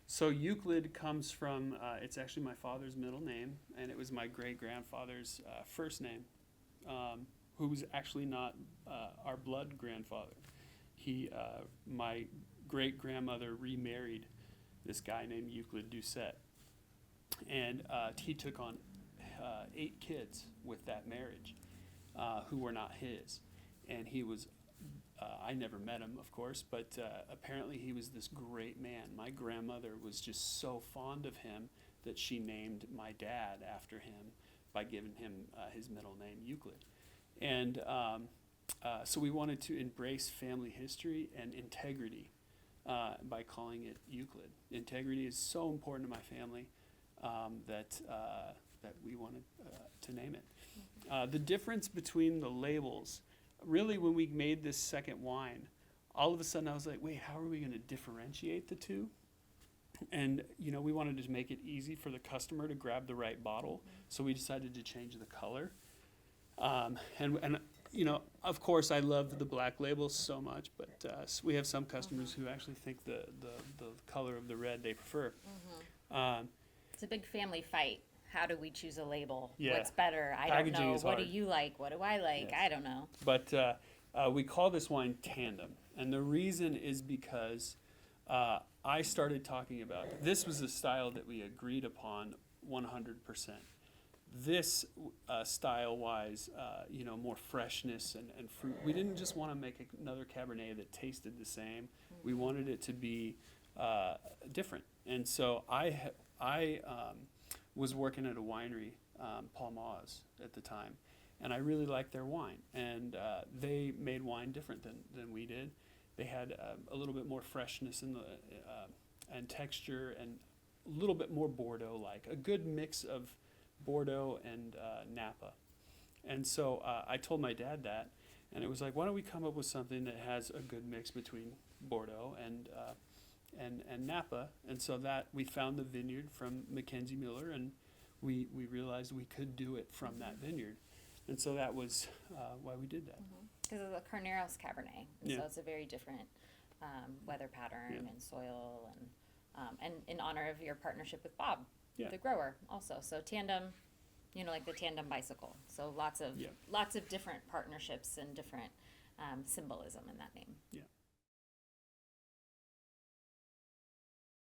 So Euclid comes from, it's actually my father's middle name, and it was my great-grandfather's first name, who was actually not our blood grandfather. My great-grandmother remarried this guy named Euclid Doucet, and he took on 8 kids with that marriage, who were not his. And he was, I never met him, of course, but apparently he was this great man. My grandmother was just so fond of him that she named my dad after him by giving him his middle name, Euclid. And so we wanted to embrace family history and integrity by calling it Euclid. Integrity is so important to my family that we wanted to name it. The difference between the labels, really when we made this second wine, all of a sudden I was like, wait, how are we going to differentiate the two? And, we wanted to make it easy for the customer to grab the right bottle, so we decided to change the color. And of course, I love the black labels so much, but we have some customers who actually think the color of the red they prefer. It's a big family fight. How do we choose a label? Yeah. What's better? I Packaging don't know. is What hard. do you like? What do I like? Yes. I don't know. But we call this wine Tandem. And the reason is because I started talking about, this was the style that we agreed upon 100%. This style-wise, more freshness and fruit. We didn't just want to make another Cabernet that tasted the same. We wanted it to be different. And so I was working at a winery, Paul Maw's at the time, and I really liked their wine. And they made wine different than we did. They had a little bit more freshness in the and texture, and a little bit more Bordeaux-like, a good mix of Bordeaux and Napa. And so I told my dad that, and it was like, why don't we come up with something that has a good mix between Bordeaux and Napa? And so that we found the vineyard from Mackenzie Miller, and we realized we could do it from that vineyard. And so that was why we did that. Because of the Carneros Cabernet. And Yeah. So it's a very different weather pattern and soil, and in honor of your partnership with Bob, the grower, also. So Tandem, like the tandem bicycle. So lots of different partnerships and different symbolism in that name. Yeah.